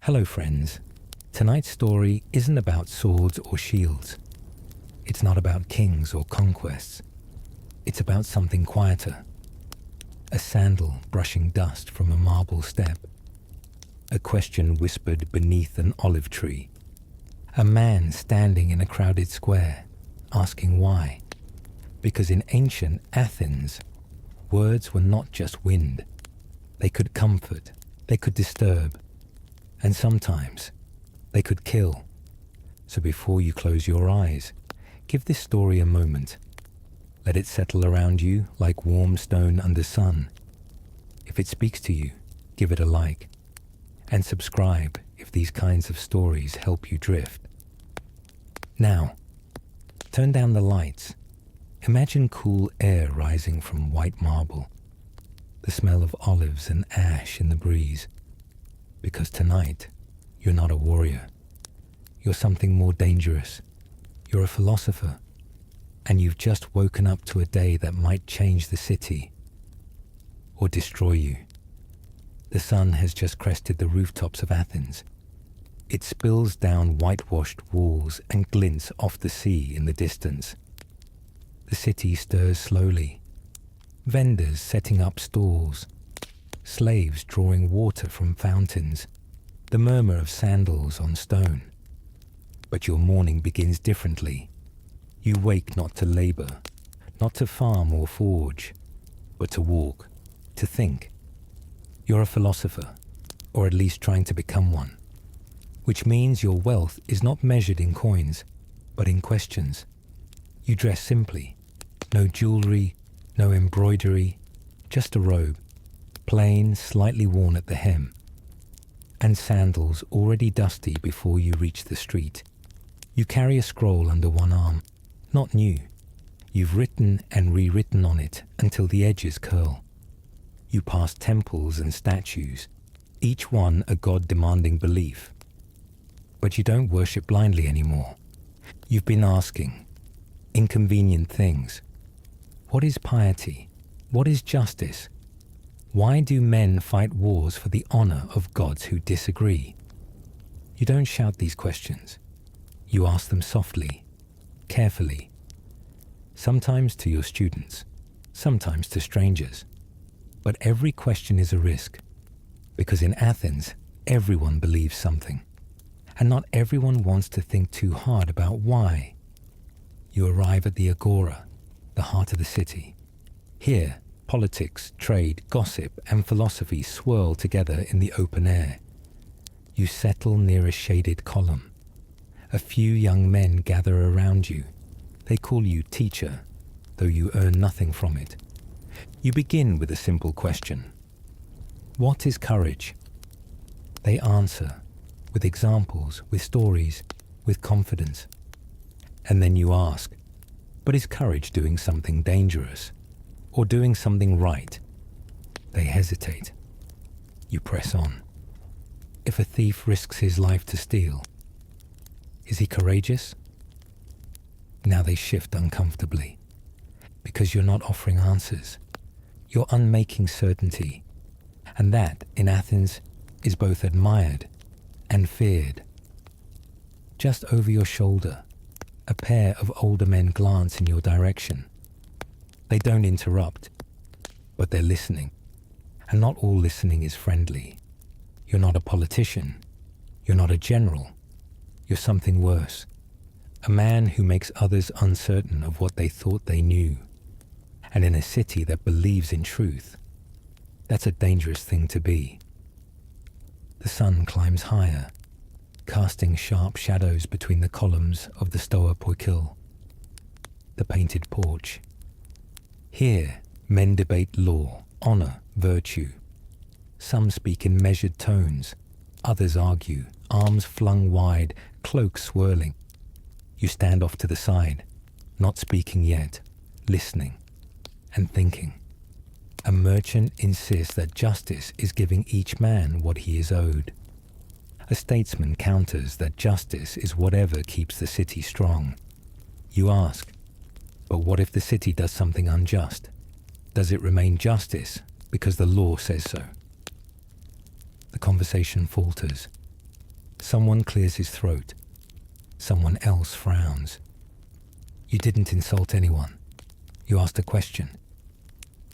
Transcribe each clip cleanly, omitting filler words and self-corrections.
Hello friends, tonight's story isn't about swords or shields. It's not about kings or conquests. It's about something quieter. A sandal brushing dust from a marble step. A question whispered beneath an olive tree. A man standing in a crowded square, asking why. Because in ancient Athens, words were not just wind. They could comfort, they could disturb, and sometimes they could kill. So before you close your eyes, give this story a moment. Let it settle around you like warm stone under sun. If it speaks to you, give it a like. And subscribe if these kinds of stories help you drift. Now, turn down the lights. Imagine cool air rising from white marble. The smell of olives and ash in the breeze. Because tonight, you're not a warrior. You're something more dangerous. You're a philosopher. And you've just woken up to a day that might change the city or destroy you. The sun has just crested the rooftops of Athens. It spills down whitewashed walls and glints off the sea in the distance. The city stirs slowly. Vendors setting up stalls. Slaves drawing water from fountains. The murmur of sandals on stone. But your morning begins differently. You wake not to labor, not to farm or forge, but to walk, to think. You're a philosopher, or at least trying to become one, which means your wealth is not measured in coins, but in questions. You dress simply, no jewelry, no embroidery, just a robe, plain, slightly worn at the hem, and sandals already dusty before you reach the street. You carry a scroll under one arm. Not new. You've written and rewritten on it until the edges curl. You pass temples and statues, each one a god-demanding belief. But you don't worship blindly anymore. You've been asking inconvenient things. What is piety? What is justice? Why do men fight wars for the honor of gods who disagree? You don't shout these questions. You ask them softly, carefully, sometimes to your students, sometimes to strangers. But every question is a risk, because in Athens, everyone believes something, and not everyone wants to think too hard about why. You arrive at the Agora, the heart of the city. Here, politics, trade, gossip, and philosophy swirl together in the open air. You settle near a shaded column. A few young men gather around you. They call you teacher, though you earn nothing from it. You begin with a simple question. What is courage? They answer, with examples, with stories, with confidence. And then you ask, but is courage doing something dangerous? Or doing something right? They hesitate. You press on. If a thief risks his life to steal, is he courageous? Now they shift uncomfortably, because you're not offering answers. You're unmaking certainty, and that, in Athens, is both admired and feared. Just over your shoulder, a pair of older men glance in your direction. They don't interrupt, but they're listening, and not all listening is friendly. You're not a politician. You're not a general. You're something worse. A man who makes others uncertain of what they thought they knew. And in a city that believes in truth, that's a dangerous thing to be. The sun climbs higher, casting sharp shadows between the columns of the Stoa Poikil, the painted porch. Here, men debate law, honor, virtue. Some speak in measured tones, others argue, arms flung wide, cloaks swirling. You stand off to the side, not speaking yet, listening and thinking. A merchant insists that justice is giving each man what he is owed. A statesman counters that justice is whatever keeps the city strong. You ask, but what if the city does something unjust? Does it remain justice because the law says so? The conversation falters. Someone clears his throat. Someone else frowns. You didn't insult anyone. You asked a question.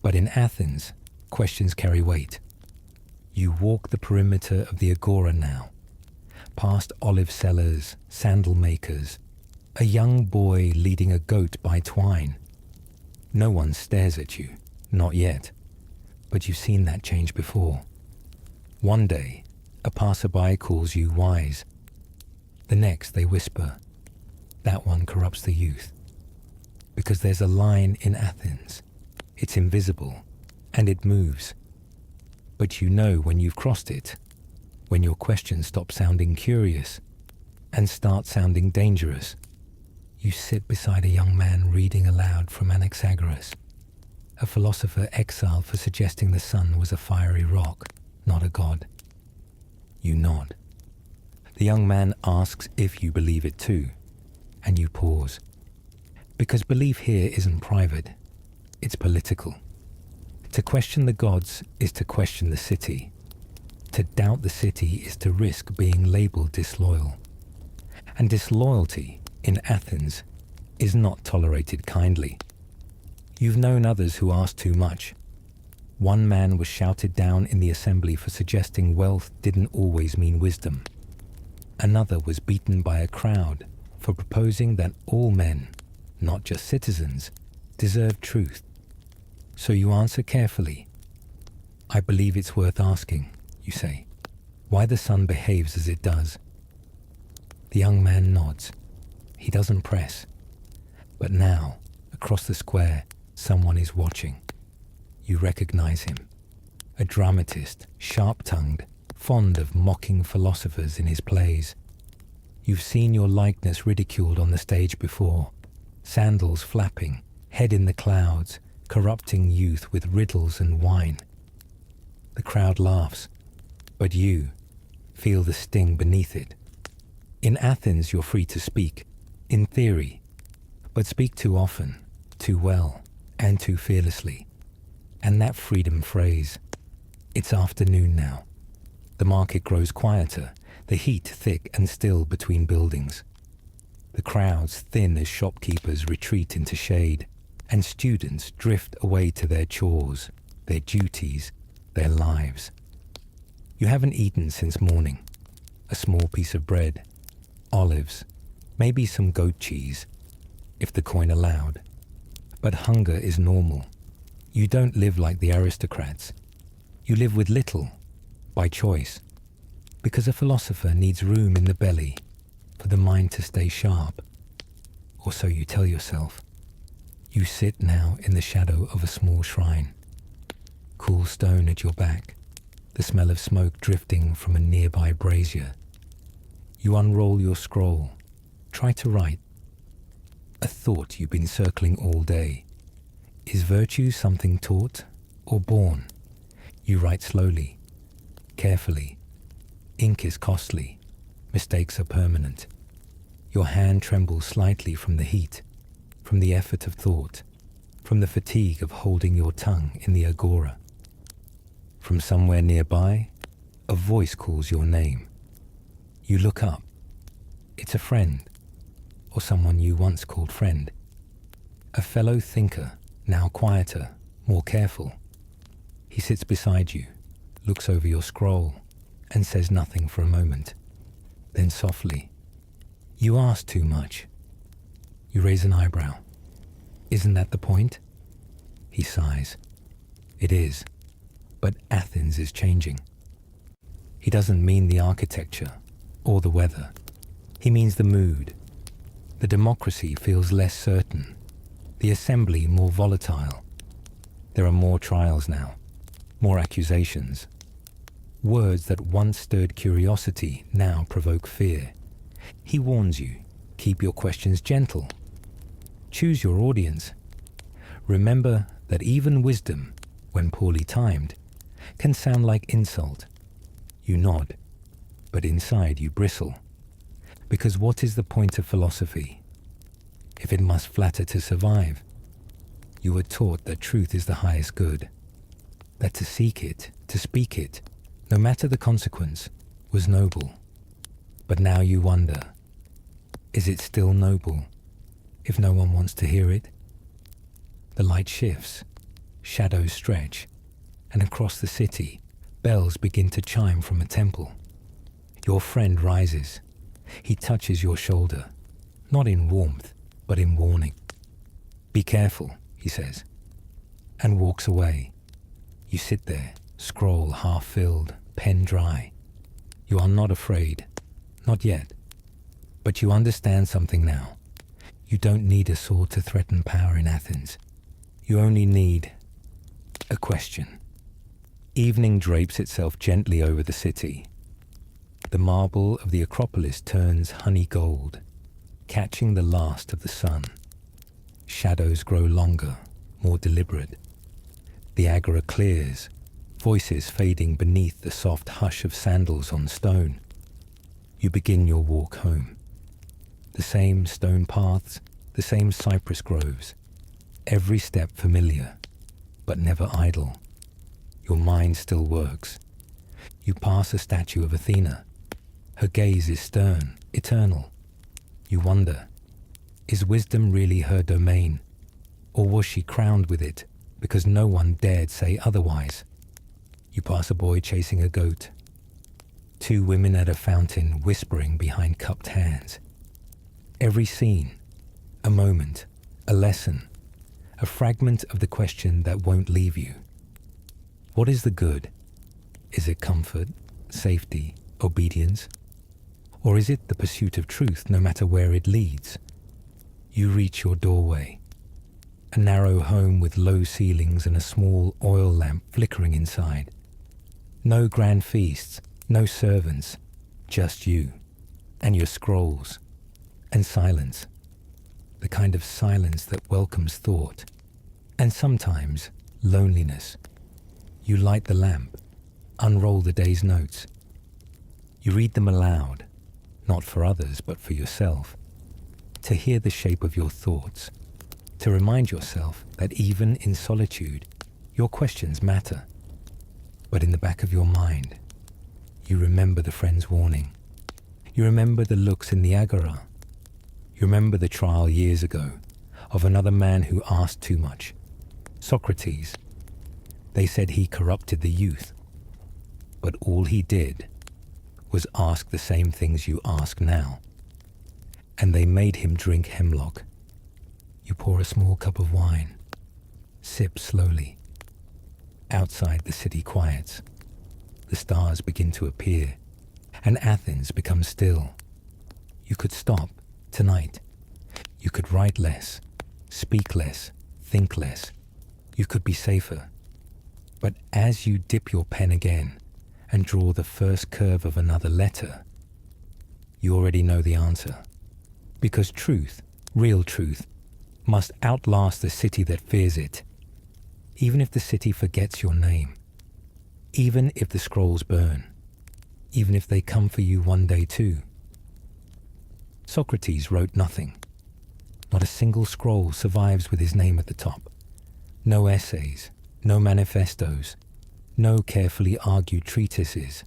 But in Athens, questions carry weight. You walk the perimeter of the agora now, past olive sellers, sandal makers, a young boy leading a goat by twine. No one stares at you, not yet, but you've seen that change before. One day, a passerby calls you wise. The next they whisper, that one corrupts the youth. Because there's a line in Athens. It's invisible, and it moves. But you know when you've crossed it, when your questions stop sounding curious and start sounding dangerous. You sit beside a young man reading aloud from Anaxagoras, a philosopher exiled for suggesting the sun was a fiery rock, not a god. You nod. The young man asks if you believe it too, and you pause. Because belief here isn't private, it's political. To question the gods is to question the city. To doubt the city is to risk being labeled disloyal. And disloyalty in Athens is not tolerated kindly. You've known others who asked too much. One man was shouted down in the assembly for suggesting wealth didn't always mean wisdom. Another was beaten by a crowd for proposing that all men, not just citizens, deserve truth. So you answer carefully. I believe it's worth asking, you say, why the sun behaves as it does. The young man nods. He doesn't press. But now, across the square, someone is watching. You recognize him. A dramatist, sharp-tongued, fond of mocking philosophers in his plays. You've seen your likeness ridiculed on the stage before. Sandals flapping, head in the clouds, corrupting youth with riddles and wine. The crowd laughs, but you feel the sting beneath it. In Athens, you're free to speak, in theory, but speak too often, too well, and too fearlessly. And that freedom phrase, it's afternoon now. The market grows quieter, the heat thick and still between buildings. The crowds thin as shopkeepers retreat into shade, and students drift away to their chores, their duties, their lives. You haven't eaten since morning. A small piece of bread, olives, maybe some goat cheese, if the coin allowed. But hunger is normal. You don't live like the aristocrats. You live with little, by choice, because a philosopher needs room in the belly for the mind to stay sharp. Or so you tell yourself. You sit now in the shadow of a small shrine. Cool stone at your back, the smell of smoke drifting from a nearby brazier. You unroll your scroll, try to write. A thought you've been circling all day. Is virtue something taught or born? You write slowly, carefully. Ink is costly. Mistakes are permanent. Your hand trembles slightly from the heat, from the effort of thought, from the fatigue of holding your tongue in the agora. From somewhere nearby, a voice calls your name. You look up. It's a friend, or someone you once called friend. A fellow thinker, now quieter, more careful. He sits beside you, looks over your scroll, and says nothing for a moment. Then softly, you ask too much. You raise an eyebrow. Isn't that the point? He sighs. It is, but Athens is changing. He doesn't mean the architecture or the weather. He means the mood. The democracy feels less certain, the assembly more volatile. There are more trials now, more accusations. Words that once stirred curiosity now provoke fear. He warns you, keep your questions gentle. Choose your audience. Remember that even wisdom, when poorly timed, can sound like insult. You nod, but inside you bristle. Because what is the point of philosophy, if it must flatter to survive? You were taught that truth is the highest good, that to seek it, to speak it, no matter the consequence, was noble. But now you wonder, is it still noble if no one wants to hear it? The light shifts, shadows stretch, and across the city, bells begin to chime from a temple. Your friend rises. He touches your shoulder, not in warmth, but in warning. Be careful, he says, and walks away. You sit there, scroll half filled, pen dry. You are not afraid, not yet, but you understand something now. You don't need a sword to threaten power in Athens. You only need a question. Evening drapes itself gently over the city. The marble of the Acropolis turns honey gold, catching the last of the sun. Shadows grow longer, more deliberate. The agora clears, voices fading beneath the soft hush of sandals on stone. You begin your walk home. The same stone paths, the same cypress groves. Every step familiar, but never idle. Your mind still works. You pass a statue of Athena. Her gaze is stern, eternal. You wonder, is wisdom really her domain? Or was she crowned with it because no one dared say otherwise? You pass a boy chasing a goat. Two women at a fountain whispering behind cupped hands. Every scene, a moment, a lesson, a fragment of the question that won't leave you. What is the good? Is it comfort, safety, obedience? Or is it the pursuit of truth no matter where it leads? You reach your doorway. A narrow home with low ceilings and a small oil lamp flickering inside. No grand feasts, no servants, just you and your scrolls and silence. The kind of silence that welcomes thought and sometimes loneliness. You light the lamp, unroll the day's notes. You read them aloud, not for others but for yourself, to hear the shape of your thoughts, to remind yourself that even in solitude, your questions matter. But in the back of your mind, you remember the friend's warning. You remember the looks in the agora. You remember the trial years ago of another man who asked too much. Socrates. They said he corrupted the youth. But all he did was ask the same things you ask now. And they made him drink hemlock. You pour a small cup of wine. Sip slowly. Outside the city quiets. The stars begin to appear. And Athens becomes still. You could stop tonight. You could write less, speak less, think less. You could be safer. But as you dip your pen again and draw the first curve of another letter, you already know the answer. Because truth, real truth, must outlast the city that fears it. Even if the city forgets your name. Even if the scrolls burn. Even if they come for you one day too. Socrates wrote nothing. Not a single scroll survives with his name at the top. No essays, no manifestos, no carefully argued treatises.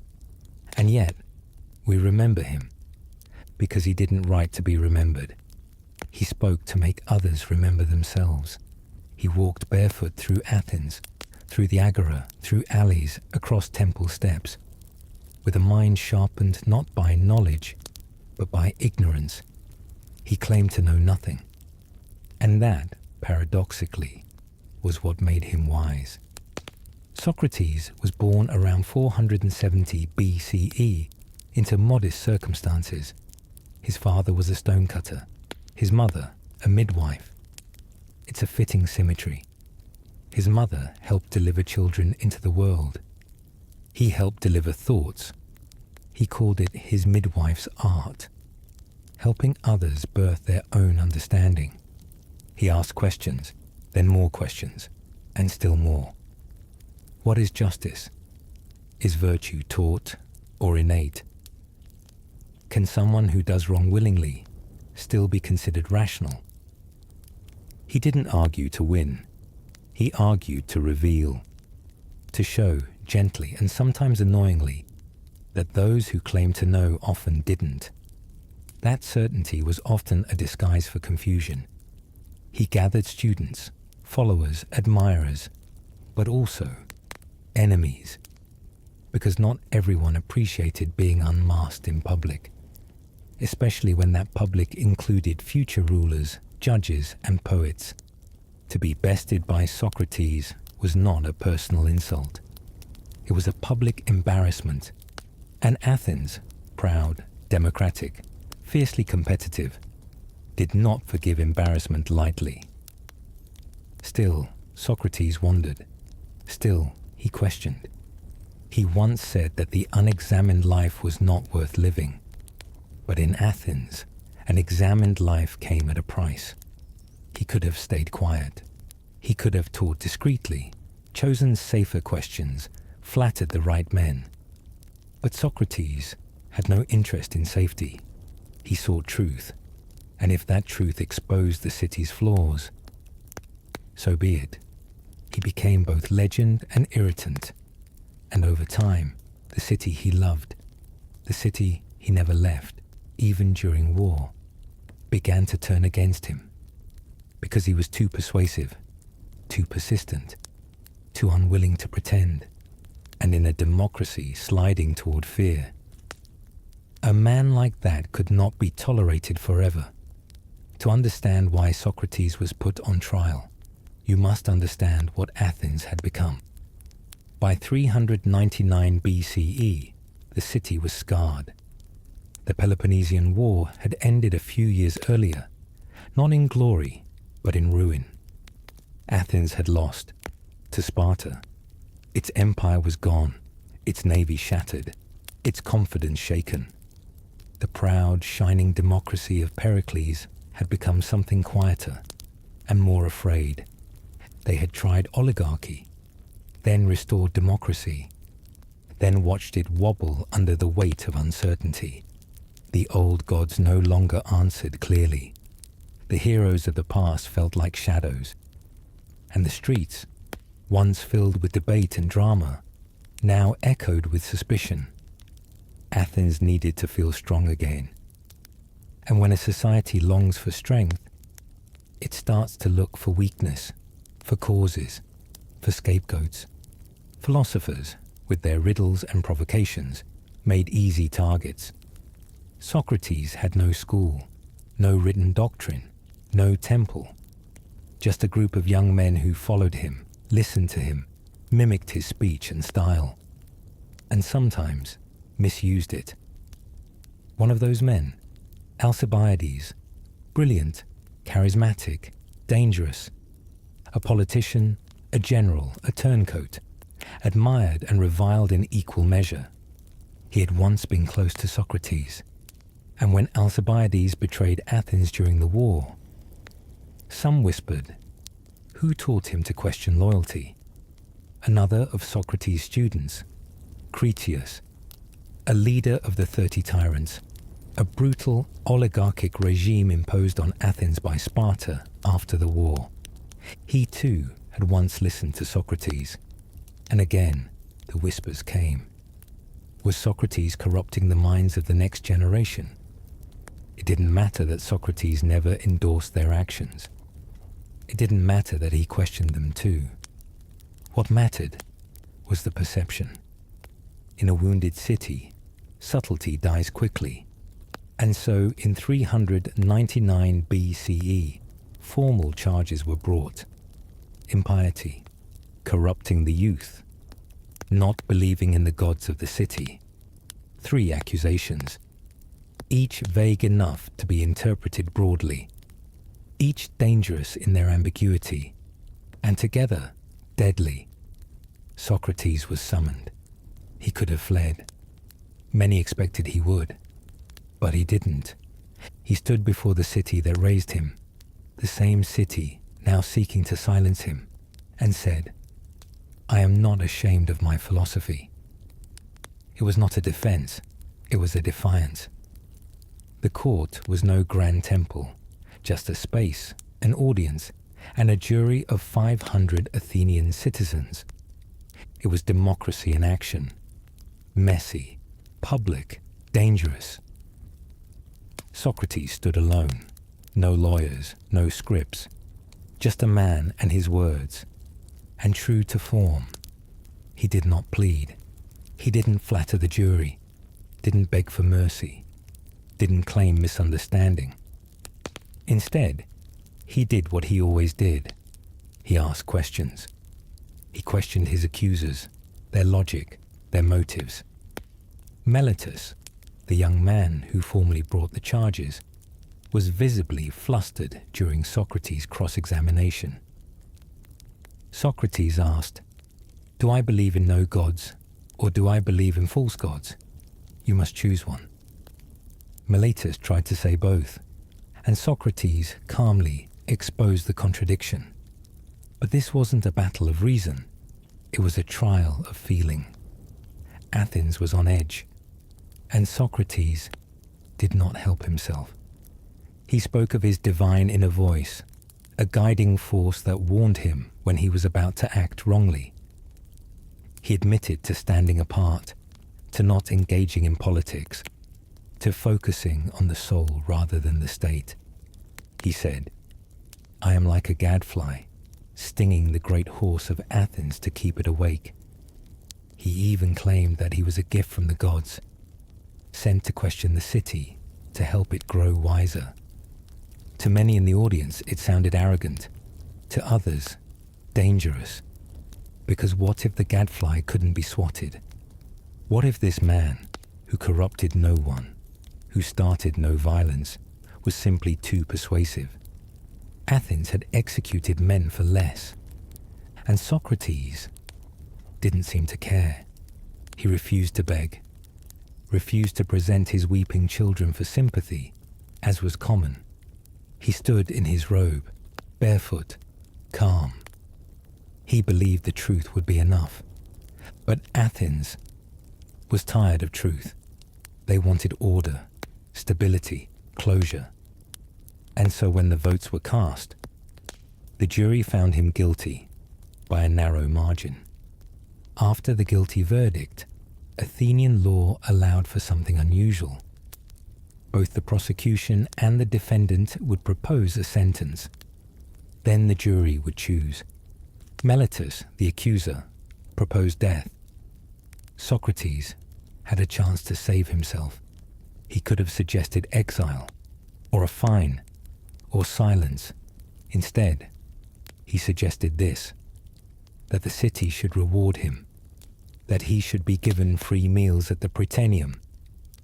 And yet, we remember him, because he didn't write to be remembered. He spoke to make others remember themselves. He walked barefoot through Athens, through the agora, through alleys, across temple steps, with a mind sharpened not by knowledge, but by ignorance. He claimed to know nothing. And that, paradoxically, was what made him wise. Socrates was born around 470 BCE into modest circumstances. His father was a stonecutter, his mother a midwife. It's a fitting symmetry. His mother helped deliver children into the world. He helped deliver thoughts. He called it his midwife's art, helping others birth their own understanding. He asked questions, then more questions, and still more. What is justice? Is virtue taught or innate? Can someone who does wrong willingly still be considered rational? He didn't argue to win. He argued to reveal, to show gently and sometimes annoyingly that those who claimed to know often didn't. That certainty was often a disguise for confusion. He gathered students, followers, admirers, but also enemies, because not everyone appreciated being unmasked in public, especially when that public included future rulers, judges, and poets. To be bested by Socrates was not a personal insult. It was a public embarrassment, and Athens, proud, democratic, fiercely competitive, did not forgive embarrassment lightly. Still, Socrates wondered. Still, he questioned. He once said that the unexamined life was not worth living. But in Athens, an examined life came at a price. He could have stayed quiet. He could have taught discreetly, chosen safer questions, flattered the right men. But Socrates had no interest in safety. He sought truth, and if that truth exposed the city's flaws, so be it. He became both legend and irritant, and over time, the city he loved, the city he never left, even during war, began to turn against him, because he was too persuasive, too persistent, too unwilling to pretend, and in a democracy sliding toward fear. A man like that could not be tolerated forever. To understand why Socrates was put on trial, you must understand what Athens had become. By 399 BCE, the city was scarred. The Peloponnesian War had ended a few years earlier, not in glory, but in ruin. Athens had lost to Sparta. Its empire was gone, its navy shattered, its confidence shaken. The proud, shining democracy of Pericles had become something quieter and more afraid. They had tried oligarchy, then restored democracy, then watched it wobble under the weight of uncertainty. The old gods no longer answered clearly. The heroes of the past felt like shadows, and the streets, once filled with debate and drama, now echoed with suspicion. Athens needed to feel strong again. And when a society longs for strength, it starts to look for weakness, for causes, for scapegoats. Philosophers, with their riddles and provocations, made easy targets. Socrates had no school, no written doctrine, no temple. Just a group of young men who followed him, listened to him, mimicked his speech and style, and sometimes misused it. One of those men, Alcibiades, brilliant, charismatic, dangerous, a politician, a general, a turncoat, admired and reviled in equal measure. He had once been close to Socrates, and when Alcibiades betrayed Athens during the war, some whispered, who taught him to question loyalty? Another of Socrates' students, Critias, a leader of the 30 tyrants, a brutal oligarchic regime imposed on Athens by Sparta after the war. He too had once listened to Socrates, and again the whispers came. Was Socrates corrupting the minds of the next generation? It didn't matter that Socrates never endorsed their actions. It didn't matter that he questioned them too. What mattered was the perception. In a wounded city, subtlety dies quickly, and so in 399 BCE, formal charges were brought. Impiety, corrupting the youth, not believing in the gods of the city. 3 accusations, each vague enough to be interpreted broadly, each dangerous in their ambiguity, and together deadly. Socrates was summoned. He could have fled. Many expected he would, but he didn't. He stood before the city that raised him, the same city now seeking to silence him, and said, I am not ashamed of my philosophy. It was not a defense, it was a defiance. The court was no grand temple, just a space, an audience, and a jury of 500 Athenian citizens. It was democracy in action, messy, public, dangerous. Socrates stood alone. No lawyers, no scripts. Just a man and his words. And true to form, he did not plead. He didn't flatter the jury. Didn't beg for mercy. Didn't claim misunderstanding. Instead, he did what he always did. He asked questions. He questioned his accusers, their logic, their motives. Meletus, the young man who formerly brought the charges, was visibly flustered during Socrates' cross-examination. Socrates asked, "Do I believe in no gods, or do I believe in false gods? You must choose one." Meletus tried to say both, and Socrates calmly exposed the contradiction. But this wasn't a battle of reason. It was a trial of feeling. Athens was on edge, and Socrates did not help himself. He spoke of his divine inner voice, a guiding force that warned him when he was about to act wrongly. He admitted to standing apart, to not engaging in politics, to focusing on the soul rather than the state. He said, "I am like a gadfly, stinging the great horse of Athens to keep it awake." He even claimed that he was a gift from the gods, sent to question the city, to help it grow wiser. To many in the audience, it sounded arrogant. To others, dangerous. Because what if the gadfly couldn't be swatted? What if this man, who corrupted no one, who started no violence, was simply too persuasive? Athens had executed men for less, and Socrates didn't seem to care. He refused to beg, refused to present his weeping children for sympathy, as was common. He stood in his robe, barefoot, calm. He believed the truth would be enough. But Athens was tired of truth. They wanted order, stability, closure. And so when the votes were cast, the jury found him guilty by a narrow margin. After the guilty verdict, Athenian law allowed for something unusual. Both the prosecution and the defendant would propose a sentence. Then the jury would choose. Meletus, the accuser, proposed death. Socrates had a chance to save himself. He could have suggested exile, or a fine, or silence. Instead, he suggested this, that the city should reward him, that he should be given free meals at the Prytaneum,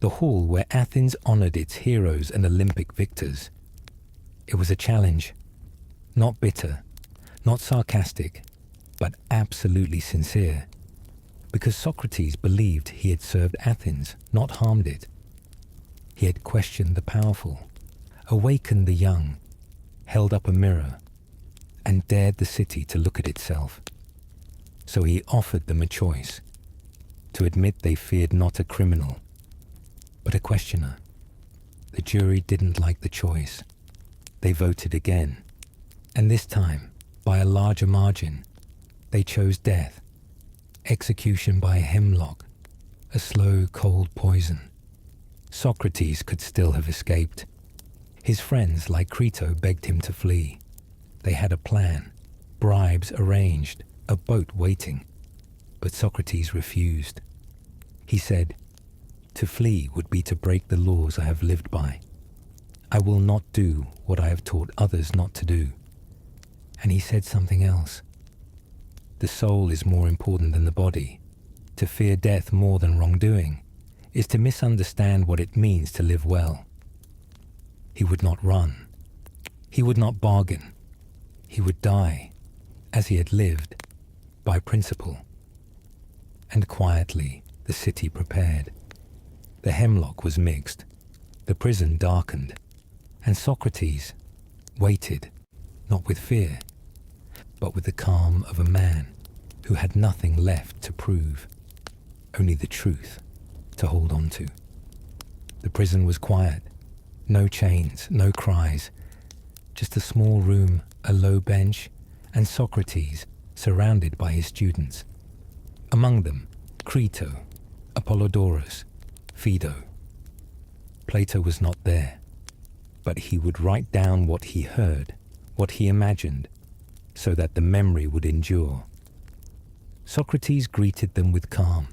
the hall where Athens honored its heroes and Olympic victors. It was a challenge, not bitter, not sarcastic, but absolutely sincere, because Socrates believed he had served Athens, not harmed it. He had questioned the powerful, awakened the young, held up a mirror, and dared the city to look at itself. So he offered them a choice, to admit they feared not a criminal, but a questioner. The jury didn't like the choice. They voted again, and this time, by a larger margin, they chose death, execution by hemlock, a slow, cold poison. Socrates could still have escaped. His friends like Crito begged him to flee. They had a plan, bribes arranged, a boat waiting. But Socrates refused. He said, "To flee would be to break the laws I have lived by. I will not do what I have taught others not to do." And he said something else. The soul is more important than the body. To fear death more than wrongdoing is to misunderstand what it means to live well. He would not run. He would not bargain. He would die, as he had lived, by principle. And quietly the city prepared. The hemlock was mixed, the prison darkened, and Socrates waited, not with fear, but with the calm of a man who had nothing left to prove, only the truth to hold on to. The prison was quiet, no chains, no cries, just a small room, a low bench, and Socrates surrounded by his students. Among them, Crito, Apollodorus, Phaedo. Plato was not there, but he would write down what he heard, what he imagined, so that the memory would endure. Socrates greeted them with calm.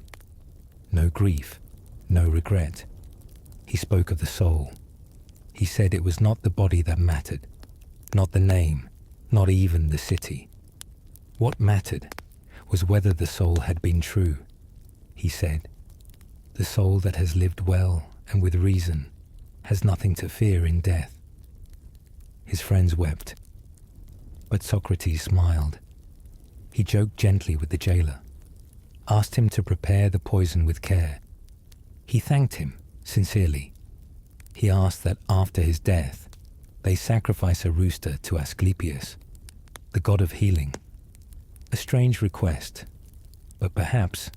No grief, no regret. He spoke of the soul. He said it was not the body that mattered, not the name, not even the city. What mattered was whether the soul had been true. He said, "The soul that has lived well and with reason has nothing to fear in death." His friends wept, but Socrates smiled. He joked gently with the jailer, asked him to prepare the poison with care. He thanked him sincerely. He asked that after his death, they sacrifice a rooster to Asclepius, the god of healing. A strange request, but perhaps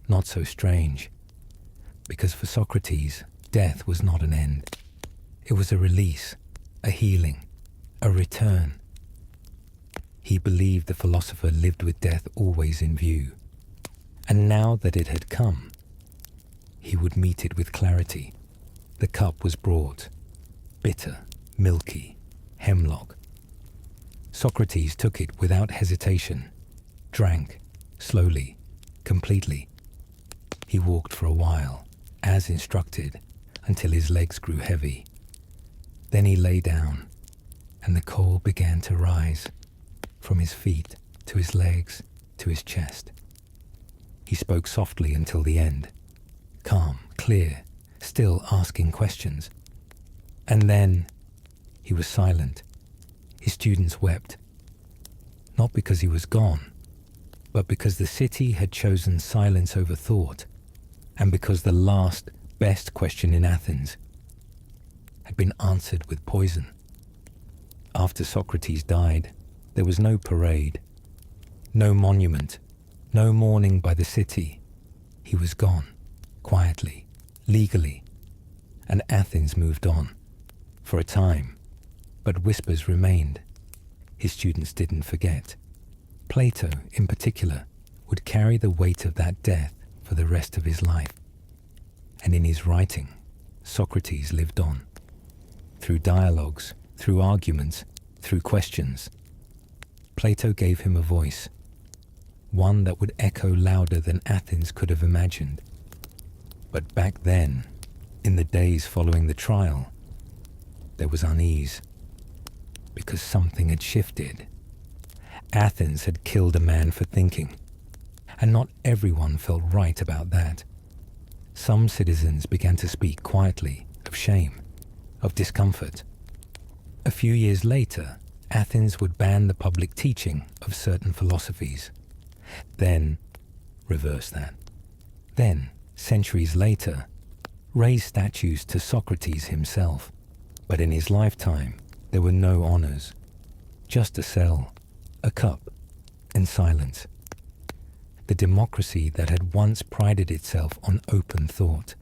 not so strange, because for Socrates, death was not an end. It was a release, a healing, a return. He believed the philosopher lived with death always in view, and now that it had come, he would meet it with clarity. The cup was brought, bitter, milky, hemlock. Socrates took it without hesitation, drank, slowly, completely. He walked for a while, as instructed, until his legs grew heavy. Then he lay down, and the coal began to rise, from his feet to his legs to his chest. He spoke softly until the end, calm, clear, still asking questions. And then he was silent. His students wept, not because he was gone, but because the city had chosen silence over thought, and because the last, best question in Athens had been answered with poison. After Socrates died, there was no parade, no monument, no mourning by the city. He was gone, quietly, legally, and Athens moved on, for a time, but whispers remained. His students didn't forget. Plato, in particular, would carry the weight of that death for the rest of his life. And in his writing, Socrates lived on. Through dialogues, through arguments, through questions. Plato gave him a voice, one that would echo louder than Athens could have imagined. But back then, in the days following the trial, there was unease, because something had shifted. Athens had killed a man for thinking, and not everyone felt right about that. Some citizens began to speak quietly of shame, of discomfort. A few years later, Athens would ban the public teaching of certain philosophies. Then, reverse that. Then, centuries later, raise statues to Socrates himself. But in his lifetime, there were no honors, just a cell, a cup, and silence. The democracy that had once prided itself on open thought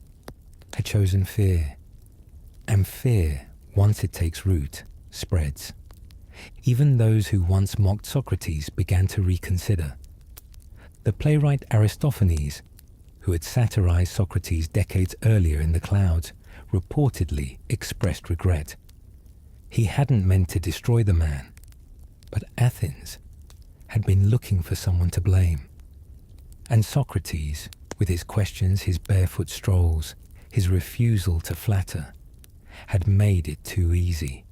had chosen fear, and fear, once it takes root, spreads. Even those who once mocked Socrates began to reconsider. The playwright Aristophanes, who had satirized Socrates decades earlier in The Clouds, reportedly expressed regret. He hadn't meant to destroy the man, but Athens had been looking for someone to blame. And Socrates, with his questions, his barefoot strolls, his refusal to flatter, had made it too easy.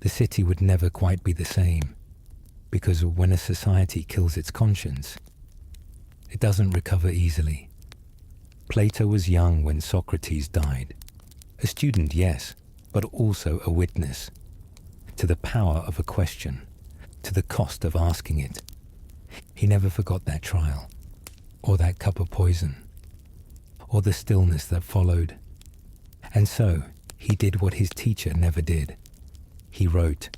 The city would never quite be the same, because when a society kills its conscience, it doesn't recover easily. Plato was young when Socrates died. A student, yes, but also a witness to the power of a question, to the cost of asking it. He never forgot that trial, or that cup of poison, or the stillness that followed. And so he did what his teacher never did. He wrote.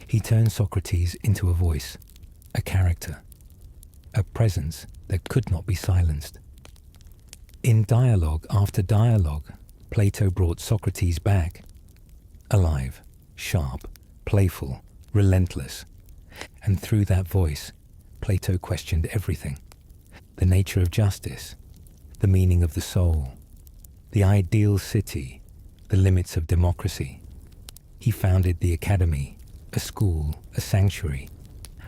He turned Socrates into a voice, a character, a presence that could not be silenced. In dialogue after dialogue, Plato brought Socrates back, alive, sharp, playful, relentless. And through that voice, Plato questioned everything: the nature of justice, the meaning of the soul, the ideal city, the limits of democracy. He founded the academy, a school, a sanctuary,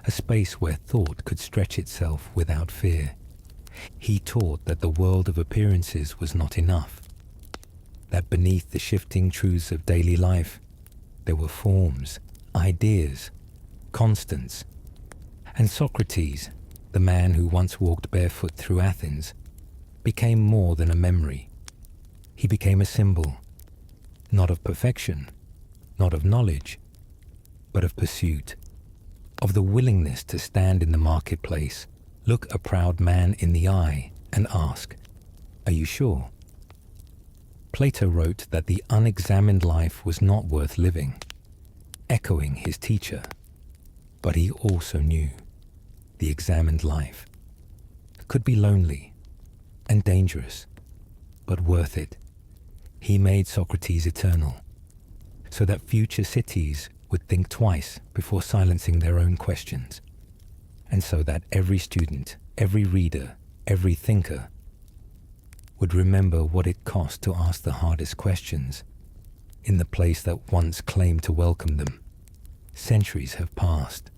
a space where thought could stretch itself without fear. He taught that the world of appearances was not enough, that beneath the shifting truths of daily life, there were forms, ideas, constants. And Socrates, the man who once walked barefoot through Athens, became more than a memory. He became a symbol, not of perfection, not of knowledge, but of pursuit, of the willingness to stand in the marketplace, look a proud man in the eye, and ask, "Are you sure?" Plato wrote that the unexamined life was not worth living, echoing his teacher. But he also knew the examined life could be lonely and dangerous, but worth it. He made Socrates eternal, so that future cities would think twice before silencing their own questions, and so that every student, every reader, every thinker would remember what it cost to ask the hardest questions in the place that once claimed to welcome them. Centuries have passed.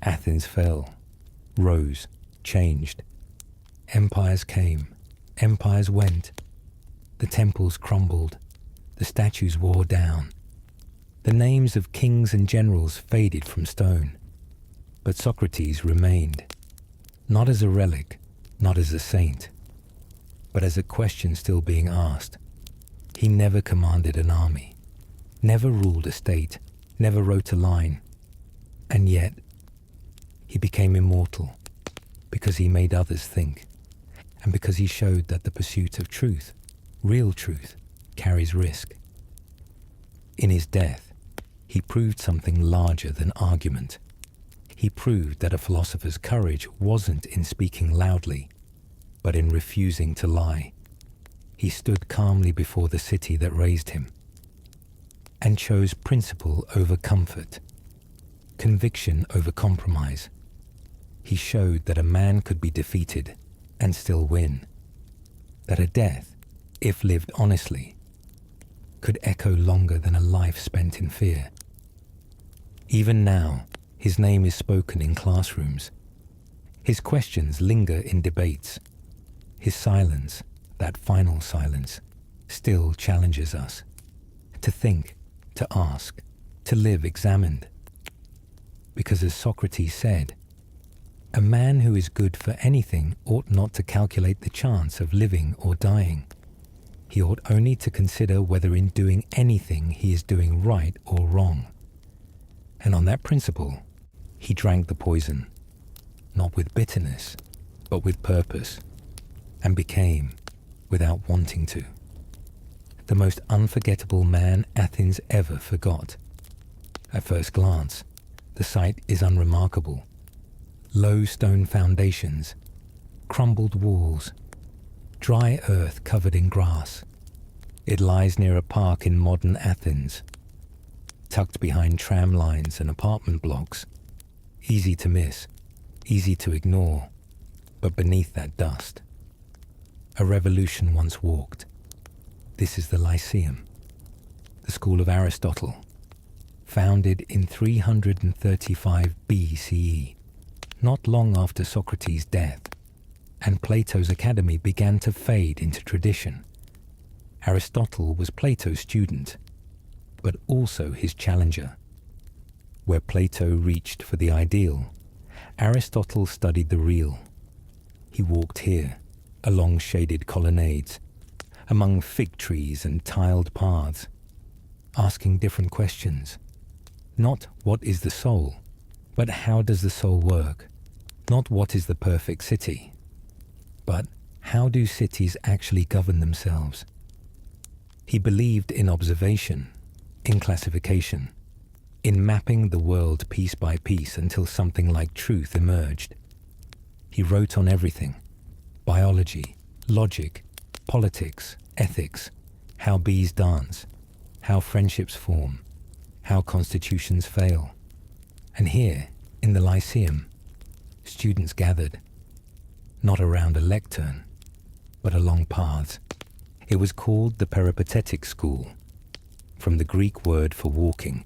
Athens fell, rose, changed. Empires came, empires went. The temples crumbled, the statues wore down. The names of kings and generals faded from stone. But Socrates remained, not as a relic, not as a saint, but as a question still being asked. He never commanded an army, never ruled a state, never wrote a line. And yet, he became immortal because he made others think, and because he showed that the pursuit of truth, real truth, carries risk. In his death, he proved something larger than argument. He proved that a philosopher's courage wasn't in speaking loudly, but in refusing to lie. He stood calmly before the city that raised him, and chose principle over comfort, conviction over compromise. He showed that a man could be defeated and still win, that a death, if lived honestly, could echo longer than a life spent in fear. Even now, his name is spoken in classrooms. His questions linger in debates. His silence, that final silence, still challenges us to think, to ask, to live examined. Because as Socrates said, a man who is good for anything ought not to calculate the chance of living or dying. He ought only to consider whether in doing anything he is doing right or wrong. And on that principle, he drank the poison, not with bitterness, but with purpose, and became, without wanting to, the most unforgettable man Athens ever forgot. At first glance, the sight is unremarkable. Low stone foundations, crumbled walls, dry earth covered in grass. It lies near a park in modern Athens, tucked behind tram lines and apartment blocks. Easy to miss, easy to ignore, but beneath that dust, a revolution once walked. This is the Lyceum, the school of Aristotle, founded in 335 BCE, not long after Socrates' death, and Plato's academy began to fade into tradition. Aristotle was Plato's student, but also his challenger. Where Plato reached for the ideal, Aristotle studied the real. He walked here, along shaded colonnades, among fig trees and tiled paths, asking different questions. Not what is the soul, but how does the soul work? Not what is the perfect city, but how do cities actually govern themselves? He believed in observation, in classification, in mapping the world piece by piece until something like truth emerged. He wrote on everything: biology, logic, politics, ethics, how bees dance, how friendships form, how constitutions fail. And here, in the Lyceum, students gathered, not around a lectern, but along paths, It was called the Peripatetic School, from the Greek word for walking,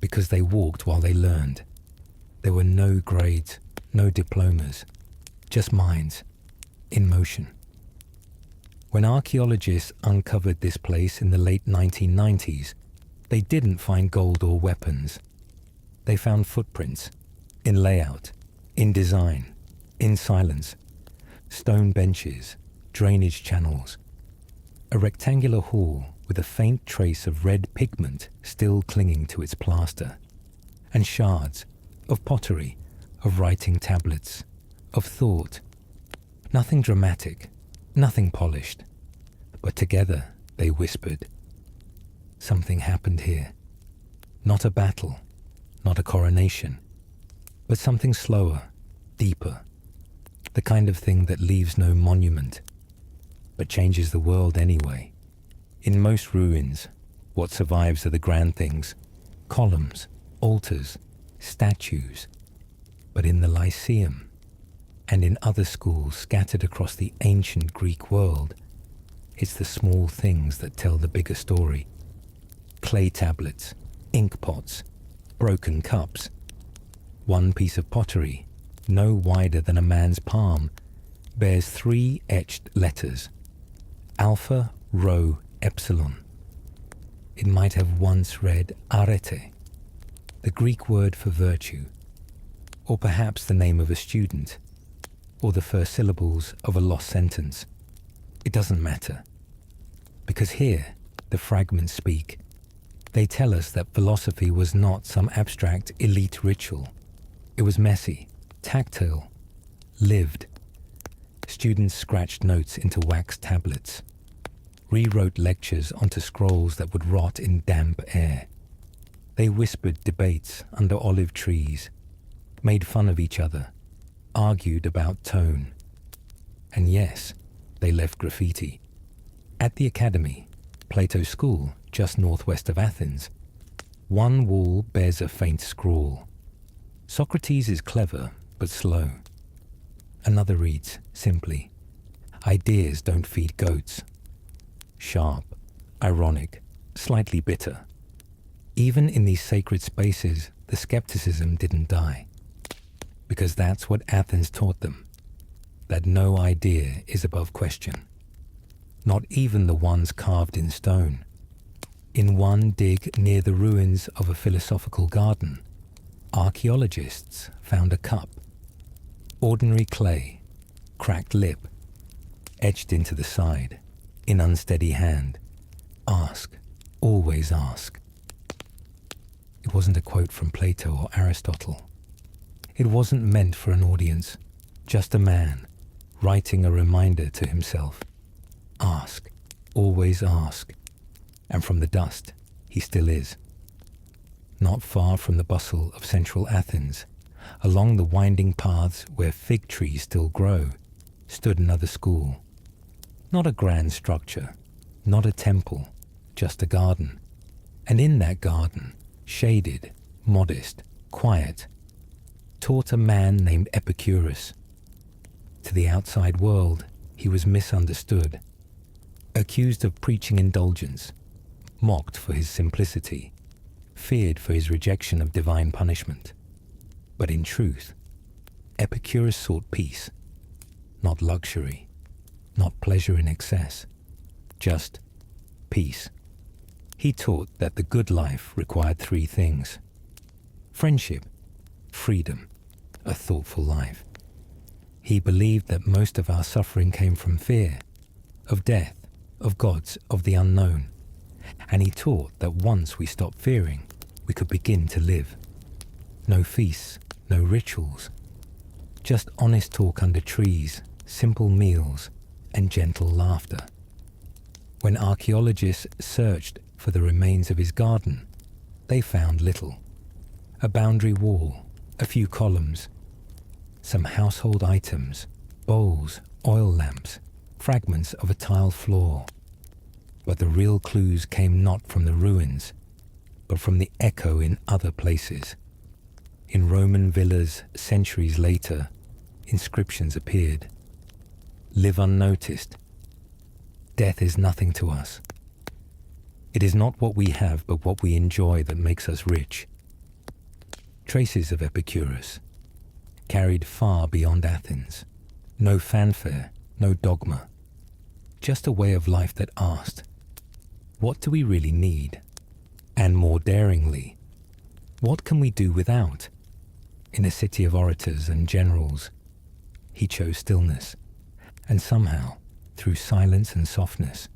because they walked while they learned. There were no grades, no diplomas, just minds, in motion. When archaeologists uncovered this place in the late 1990s, they didn't find gold or weapons. They found footprints, in layout, in design, in silence, stone benches, drainage channels, a rectangular hall with a faint trace of red pigment still clinging to its plaster, and shards of pottery, of writing tablets, of thought. Nothing dramatic, nothing polished, but together they whispered. Something happened here. Not a battle, not a coronation, but something slower, deeper, the kind of thing that leaves no monument, but changes the world anyway. In most ruins, what survives are the grand things, columns, altars, statues. But in the Lyceum, and in other schools scattered across the ancient Greek world, it's the small things that tell the bigger story. Clay tablets, ink pots, broken cups. One piece of pottery, no wider than a man's palm, bears 3 etched letters, Alpha, Rho, Epsilon. It might have once read arete, the Greek word for virtue, or perhaps the name of a student, or the first syllables of a lost sentence. It doesn't matter, because here the fragments speak. They tell us that philosophy was not some abstract elite ritual. It was messy, tactile, lived. Students scratched notes into wax tablets, rewrote lectures onto scrolls that would rot in damp air. They whispered debates under olive trees, made fun of each other, argued about tone. And yes, they left graffiti. At the Academy, Plato's school, just northwest of Athens, one wall bears a faint scrawl. Socrates is clever, but slow. Another reads, simply, ideas don't feed goats. Sharp, ironic, slightly bitter. Even in these sacred spaces, the skepticism didn't die. Because that's what Athens taught them, that no idea is above question. Not even the ones carved in stone. In one dig near the ruins of a philosophical garden, archaeologists found a cup. Ordinary clay, cracked lip, etched into the side, in unsteady hand. Ask, always ask. It wasn't a quote from Plato or Aristotle. It wasn't meant for an audience, just a man writing a reminder to himself. Ask, always ask. And from the dust, he still is. Not far from the bustle of central Athens, along the winding paths where fig trees still grow, stood another school. Not a grand structure, not a temple, just a garden. And in that garden, shaded, modest, quiet, taught a man named Epicurus. To the outside world, he was misunderstood, accused of preaching indulgence, mocked for his simplicity, feared for his rejection of divine punishment. But in truth, Epicurus sought peace, not luxury, not pleasure in excess, just peace. He taught that the good life required 3 things: friendship, freedom, a thoughtful life. He believed that most of our suffering came from fear, of death, of gods, of the unknown. And he taught that once we stopped fearing, we could begin to live. No feasts, no rituals, just honest talk under trees, simple meals, and gentle laughter. When archaeologists searched for the remains of his garden, they found little. A boundary wall, a few columns, some household items, bowls, oil lamps, fragments of a tile floor. But the real clues came not from the ruins, but from the echo in other places. In Roman villas centuries later, inscriptions appeared. Live unnoticed. Death is nothing to us. It is not what we have, but what we enjoy that makes us rich. Traces of Epicurus, carried far beyond Athens. No fanfare, no dogma. Just a way of life that asked, what do we really need? And more daringly, what can we do without? In a city of orators and generals, he chose stillness, and somehow, through silence and softness,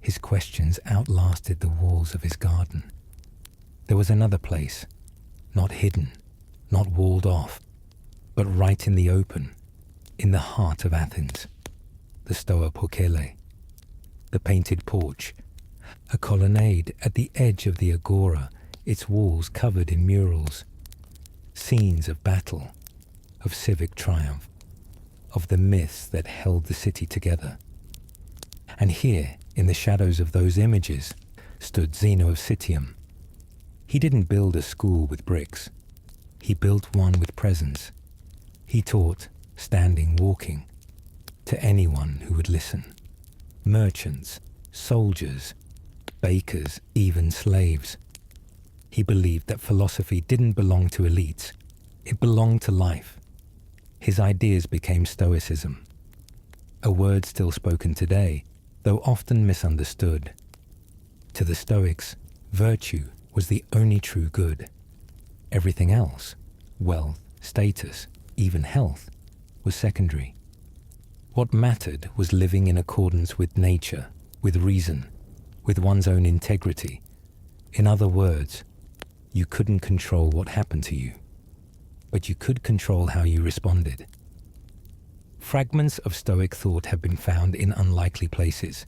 his questions outlasted the walls of his garden. There was another place, not hidden, not walled off, but right in the open, in the heart of Athens, the Stoa Pokele, the painted porch, a colonnade at the edge of the agora, its walls covered in murals, scenes of battle, of civic triumph, of the myths that held the city together. And here, in the shadows of those images, stood Zeno of Citium. He didn't build a school with bricks. He built one with presence. He taught, standing, walking, to anyone who would listen. Merchants, soldiers, bakers, even slaves. He believed that philosophy didn't belong to elites. It belonged to life. His ideas became Stoicism, a word still spoken today, though often misunderstood. To the Stoics, virtue was the only true good. Everything else, wealth, status, even health, was secondary. What mattered was living in accordance with nature, with reason, with one's own integrity. In other words, you couldn't control what happened to you, but you could control how you responded. Fragments of Stoic thought have been found in unlikely places,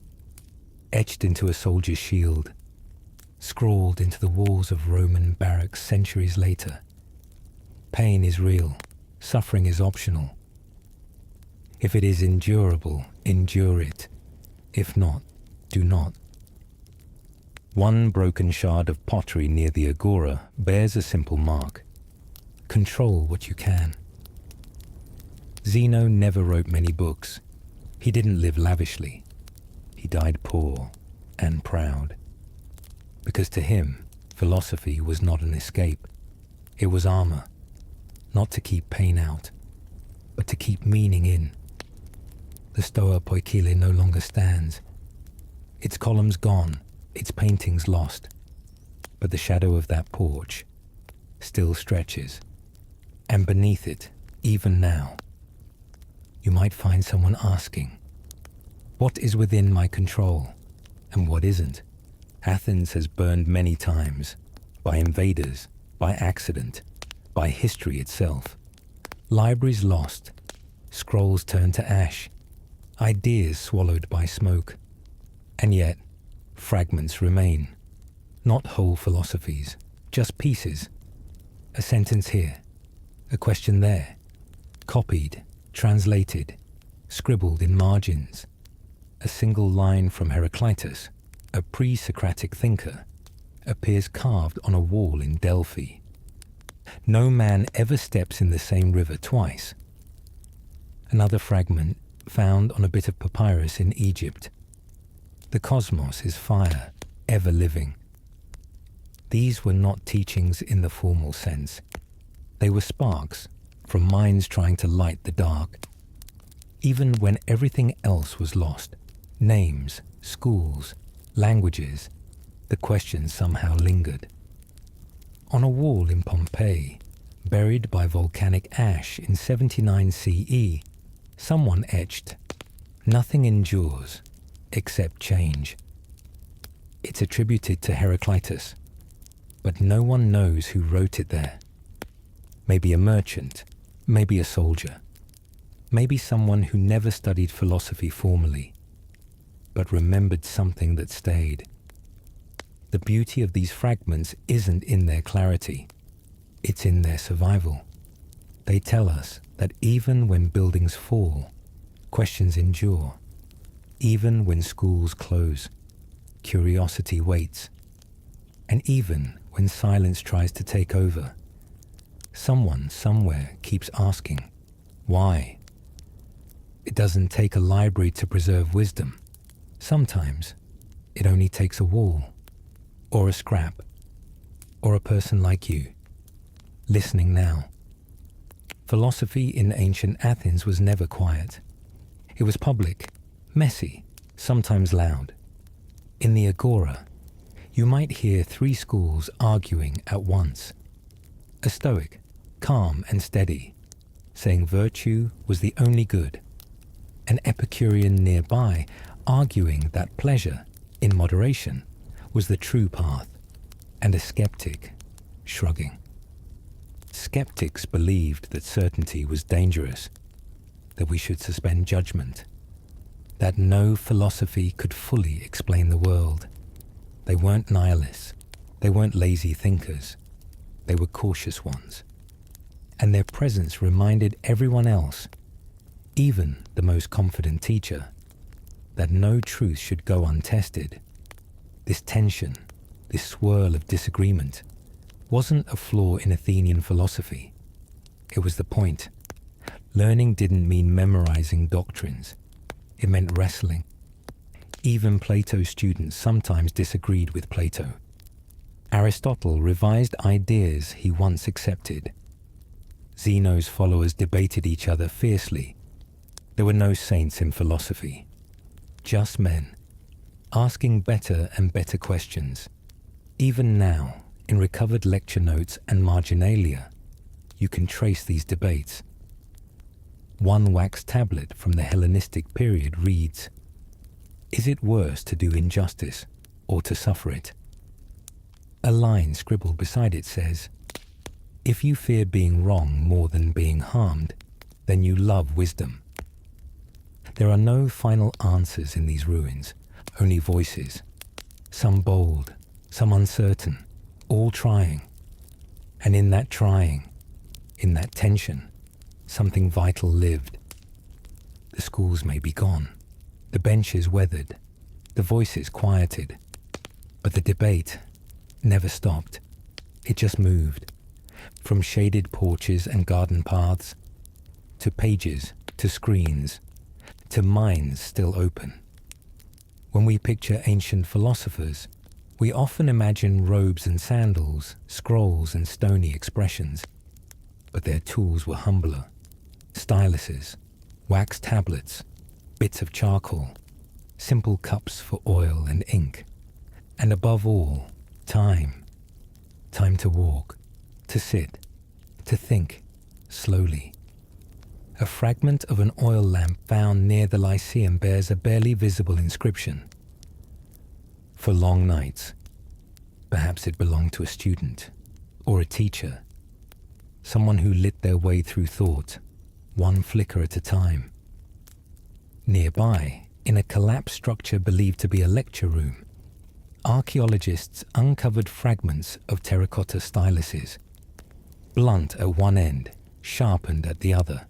etched into a soldier's shield, scrawled into the walls of Roman barracks centuries later. Pain is real, suffering is optional. If it is endurable, endure it. If not, do not. One broken shard of pottery near the agora bears a simple mark. Control what you can. Zeno never wrote many books. He didn't live lavishly. He died poor and proud. Because to him, philosophy was not an escape. It was armor, not to keep pain out, but to keep meaning in. The Stoa Poikile no longer stands. Its columns gone, its paintings lost. But the shadow of that porch still stretches. And beneath it, even now, you might find someone asking, what is within my control and what isn't? Athens has burned many times, by invaders, by accident, by history itself. Libraries lost, scrolls turned to ash, ideas swallowed by smoke. And yet, fragments remain. Not whole philosophies, just pieces. A sentence here, a question there, copied, translated, scribbled in margins. A single line from Heraclitus, a pre-Socratic thinker, appears carved on a wall in Delphi. No man ever steps in the same river twice. Another fragment found on a bit of papyrus in Egypt. The cosmos is fire, ever living. These were not teachings in the formal sense. They were sparks from minds trying to light the dark. Even when everything else was lost, names, schools, languages, the questions somehow lingered. On a wall in Pompeii, buried by volcanic ash in 79 CE, someone etched, "Nothing endures except change." It's attributed to Heraclitus, but no one knows who wrote it there. Maybe a merchant, maybe a soldier, maybe someone who never studied philosophy formally, but remembered something that stayed. The beauty of these fragments isn't in their clarity, it's in their survival. They tell us that even when buildings fall, questions endure. Even when schools close, curiosity waits. And even when silence tries to take over, someone somewhere keeps asking, why? It doesn't take a library to preserve wisdom. Sometimes it only takes a wall, or a scrap, or a person like you, listening now. Philosophy in ancient Athens was never quiet. It was public, messy, sometimes loud. In the agora, you might hear three schools arguing at once. A Stoic, calm and steady, saying virtue was the only good. An Epicurean nearby, arguing that pleasure, in moderation, was the true path. And a skeptic, shrugging. Skeptics believed that certainty was dangerous, that we should suspend judgment, that no philosophy could fully explain the world. They weren't nihilists, they weren't lazy thinkers, they were cautious ones. And their presence reminded everyone else, even the most confident teacher, that no truth should go untested. This tension, this swirl of disagreement, wasn't a flaw in Athenian philosophy. It was the point. Learning didn't mean memorizing doctrines. It meant wrestling. Even Plato's students sometimes disagreed with Plato. Aristotle revised ideas he once accepted. Zeno's followers debated each other fiercely. There were no saints in philosophy, just men, asking better and better questions. Even now, in recovered lecture notes and marginalia, you can trace these debates. One wax tablet from the Hellenistic period reads, "Is it worse to do injustice or to suffer it?" A line scribbled beside it says, "If you fear being wrong more than being harmed, then you love wisdom." There are no final answers in these ruins, only voices, some bold, some uncertain, all trying. And in that trying, in that tension, something vital lived. The schools may be gone, the benches weathered, the voices quieted, but the debate never stopped. It just moved, from shaded porches and garden paths, to pages, to screens, to minds still open. When we picture ancient philosophers, we often imagine robes and sandals, scrolls and stony expressions, but their tools were humbler. Styluses, wax tablets, bits of charcoal, simple cups for oil and ink, and above all, time. Time to walk, to sit, to think, slowly. A fragment of an oil lamp found near the Lyceum bears a barely visible inscription. For long nights. Perhaps it belonged to a student, or a teacher, someone who lit their way through thought, one flicker at a time. Nearby, in a collapsed structure believed to be a lecture room, archaeologists uncovered fragments of terracotta styluses, blunt at one end, sharpened at the other,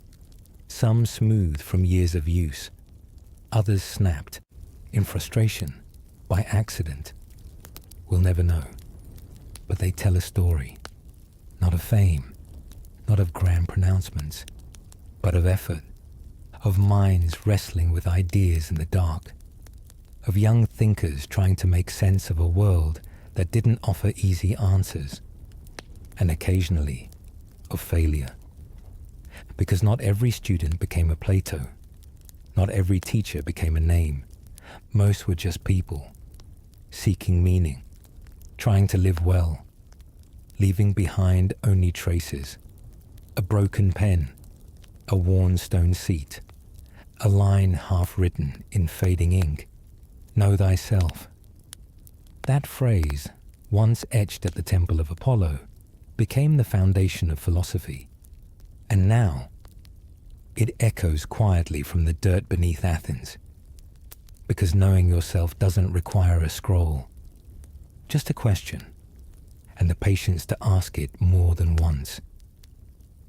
some smooth from years of use, others snapped, in frustration, by accident. We'll never know, but they tell a story, not of fame, not of grand pronouncements, but of effort, of minds wrestling with ideas in the dark, of young thinkers trying to make sense of a world that didn't offer easy answers, and occasionally of failure. Because not every student became a Plato, not every teacher became a name. Most were just people, seeking meaning, trying to live well, leaving behind only traces, a broken pen, a worn stone seat, a line half written in fading ink, "Know thyself." That phrase, once etched at the temple of Apollo, became the foundation of philosophy. And now, it echoes quietly from the dirt beneath Athens, because knowing yourself doesn't require a scroll, just a question, and the patience to ask it more than once.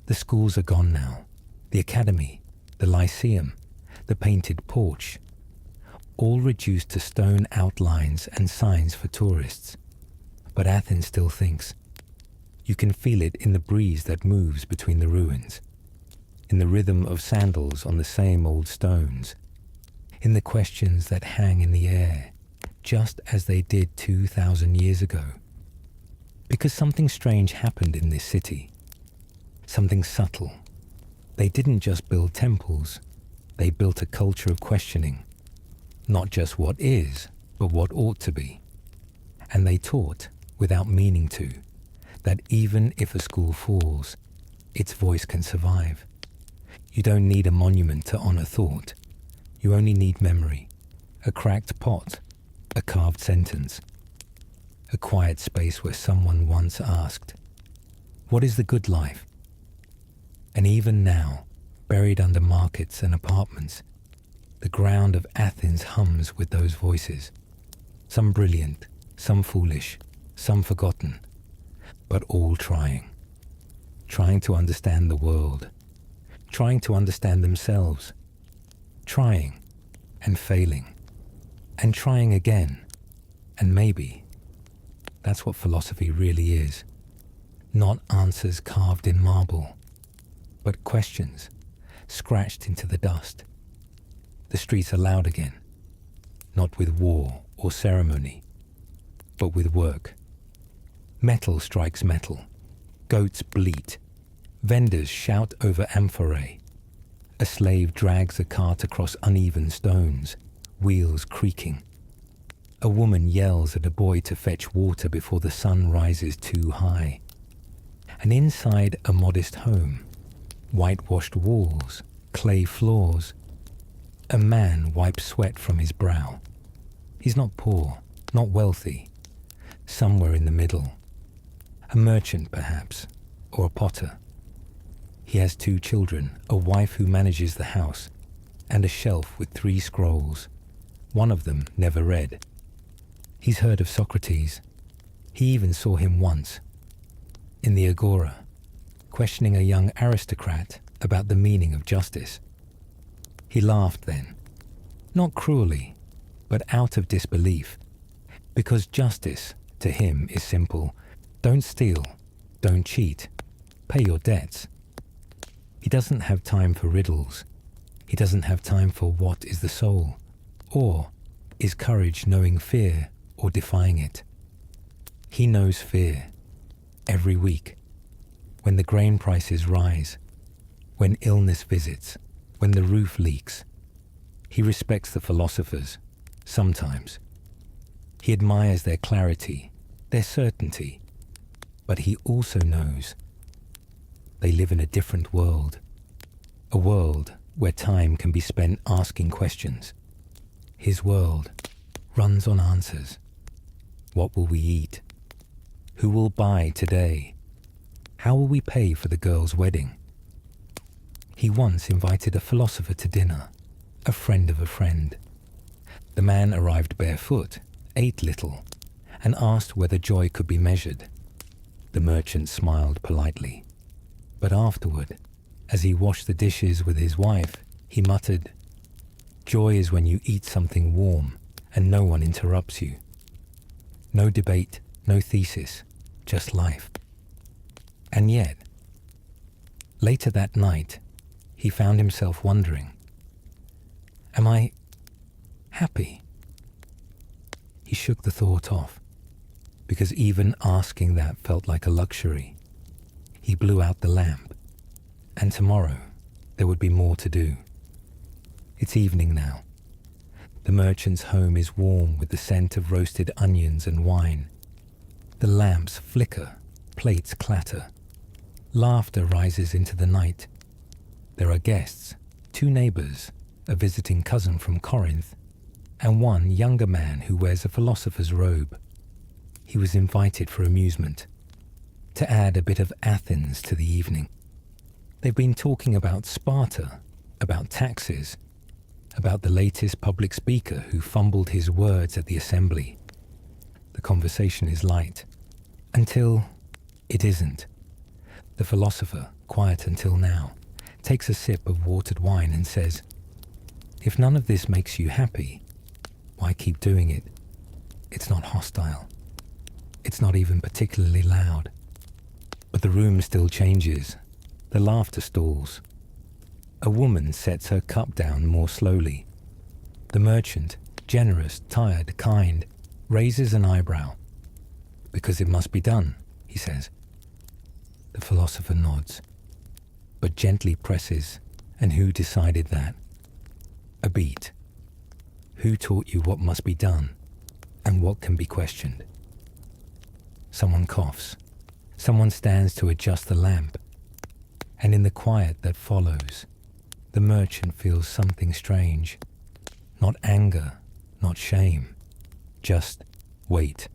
The schools are gone now, the academy, the Lyceum, the painted porch, all reduced to stone outlines and signs for tourists. But Athens still thinks. You can feel it in the breeze that moves between the ruins, in the rhythm of sandals on the same old stones, in the questions that hang in the air, just as they did 2,000 years ago. Because something strange happened in this city. Something subtle. They didn't just build temples, they built a culture of questioning. Not just what is, but what ought to be. And they taught, without meaning to, that even if a school falls, its voice can survive. You don't need a monument to honor thought. You only need memory, a cracked pot, a carved sentence, a quiet space where someone once asked, "What is the good life?" And even now, buried under markets and apartments, the ground of Athens hums with those voices, some brilliant, some foolish, some forgotten, but all trying to understand the world, trying to understand themselves, trying and failing, and trying again, and maybe that's what philosophy really is. Not answers carved in marble, but questions scratched into the dust. The streets are loud again, not with war or ceremony, but with work. Metal strikes metal, goats bleat, vendors shout over amphorae. A slave drags a cart across uneven stones, wheels creaking. A woman yells at a boy to fetch water before the sun rises too high. And inside a modest home, whitewashed walls, clay floors, a man wipes sweat from his brow. He's not poor, not wealthy, somewhere in the middle. A merchant, perhaps, or a potter. He has 2 children, a wife who manages the house, and a shelf with 3 scrolls, one of them never read. He's heard of Socrates. He even saw him once, in the Agora, questioning a young aristocrat about the meaning of justice. He laughed then, not cruelly, but out of disbelief, because justice, to him, is simple. Don't steal, don't cheat, pay your debts. He doesn't have time for riddles. He doesn't have time for what is the soul, or is courage knowing fear or defying it. He knows fear every week, when the grain prices rise, when illness visits, when the roof leaks. He respects the philosophers, sometimes. He admires their clarity, their certainty, but he also knows they live in a different world, a world where time can be spent asking questions. His world runs on answers. What will we eat? Who will buy today? How will we pay for the girl's wedding? He once invited a philosopher to dinner, a friend of a friend. The man arrived barefoot, ate little, and asked whether joy could be measured. The merchant smiled politely. But afterward, as he washed the dishes with his wife, he muttered, "Joy is when you eat something warm and no one interrupts you. No debate, no thesis, just life." And yet, later that night, he found himself wondering, am I happy? He shook the thought off, because even asking that felt like a luxury. He blew out the lamp, and tomorrow there would be more to do. It's evening now. The merchant's home is warm with the scent of roasted onions and wine. The lamps flicker, plates clatter. Laughter rises into the night. There are guests, 2 neighbors, a visiting cousin from Corinth, and one younger man who wears a philosopher's robe. He was invited for amusement, to add a bit of Athens to the evening. They've been talking about Sparta, about taxes, about the latest public speaker who fumbled his words at the assembly. The conversation is light, until it isn't. The philosopher, quiet until now, takes a sip of watered wine and says, "If none of this makes you happy, why keep doing it? It's not hostile. It's not even particularly loud." But the room still changes. The laughter stalls. A woman sets her cup down more slowly. The merchant, generous, tired, kind, raises an eyebrow. Because it must be done, he says. The philosopher nods, but gently presses. And who decided that? A beat. Who taught you what must be done and what can be questioned? Someone coughs. Someone stands to adjust the lamp. And in the quiet that follows, the merchant feels something strange. Not anger, not shame, just wait.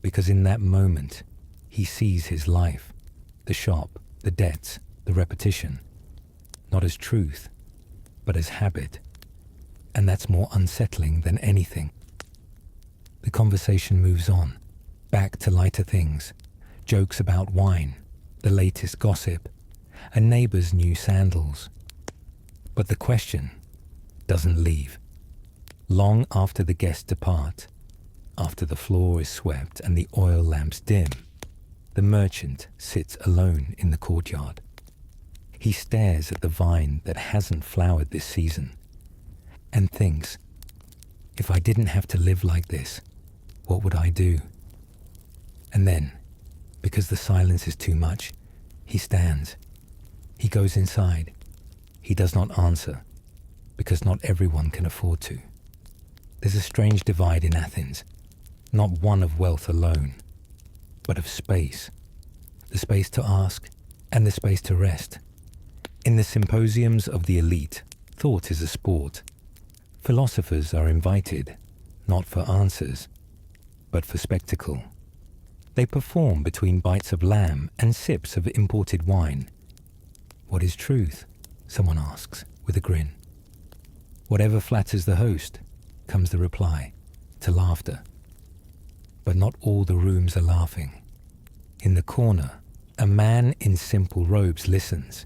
Because in that moment, he sees his life, the shop, the debts, the repetition, not as truth, but as habit. And that's more unsettling than anything. The conversation moves on, back to lighter things, jokes about wine, the latest gossip, a neighbor's new sandals. But the question doesn't leave. Long after the guests depart, after the floor is swept and the oil lamps dim, the merchant sits alone in the courtyard. He stares at the vine that hasn't flowered this season and thinks, if I didn't have to live like this, what would I do? And then, because the silence is too much, he stands. He goes inside. He does not answer, because not everyone can afford to. There's a strange divide in Athens, not one of wealth alone, but of space. The space to ask and the space to rest. In the symposiums of the elite, thought is a sport. Philosophers are invited, not for answers, but for spectacle. They perform between bites of lamb and sips of imported wine. What is truth? Someone asks, with a grin. Whatever flatters the host, comes the reply, to laughter. But not all the rooms are laughing. In the corner, a man in simple robes listens.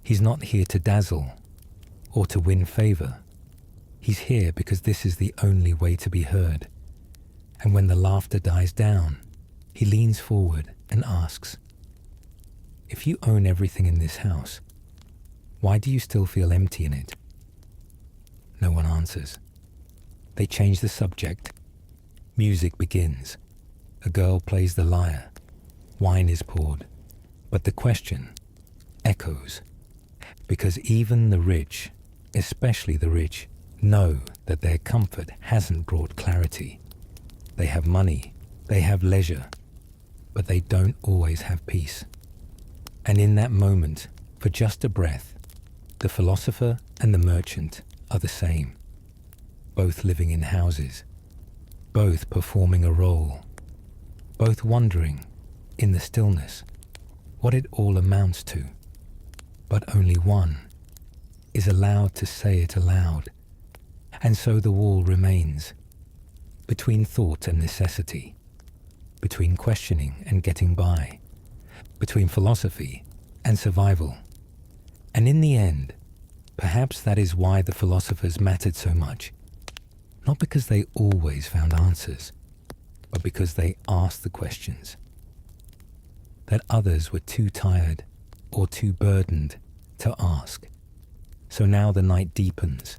He's not here to dazzle or to win favor. He's here because this is the only way to be heard. And when the laughter dies down, he leans forward and asks, if you own everything in this house, why do you still feel empty in it? No one answers. They change the subject. Music begins. A girl plays the lyre. Wine is poured. But the question echoes. Because even the rich, especially the rich, know that their comfort hasn't brought clarity. They have money, they have leisure, but they don't always have peace. And in that moment, for just a breath, the philosopher and the merchant are the same. Both living in houses, both performing a role, both wondering, in the stillness, what it all amounts to. But only one is allowed to say it aloud. And so the wall remains, between thought and necessity, between questioning and getting by, between philosophy and survival. And in the end, perhaps that is why the philosophers mattered so much. Not because they always found answers, but because they asked the questions. That others were too tired or too burdened to ask. So now the night deepens.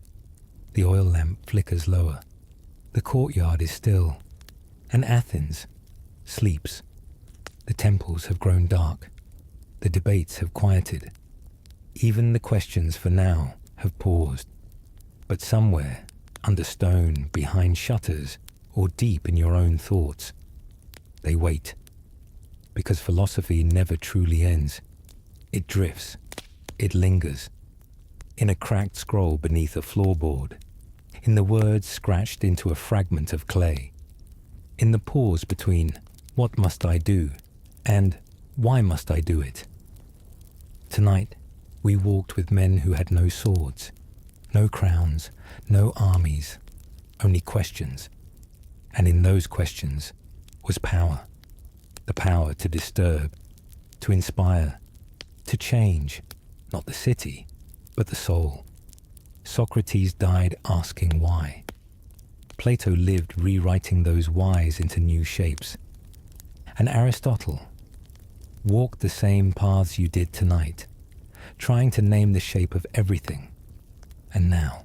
The oil lamp flickers lower. The courtyard is still, and Athens sleeps. The temples have grown dark. The debates have quieted. Even the questions for now have paused. But somewhere, under stone, behind shutters, or deep in your own thoughts, they wait. Because philosophy never truly ends. It drifts. It lingers. In a cracked scroll beneath a floorboard. In the words scratched into a fragment of clay. In the pause between, what must I do? And why must I do it? Tonight, we walked with men who had no swords, no crowns, no armies, only questions. And in those questions was power. The power to disturb, to inspire, to change, not the city, but the soul. Socrates died asking why. Plato lived rewriting those whys into new shapes. And Aristotle walked the same paths you did tonight, trying to name the shape of everything. And now,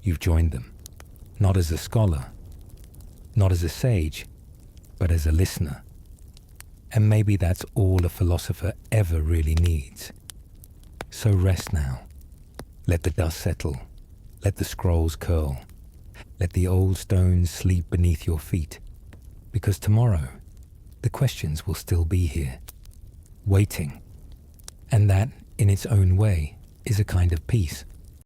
you've joined them. not as a scholar, not as a sage, but as a listener. And maybe that's all a philosopher ever really needs. So rest now. Let the dust settle. Let the scrolls curl. Let the old stones sleep beneath your feet. Because tomorrow, the questions will still be here, waiting. And that, in its own way, is a kind of peace.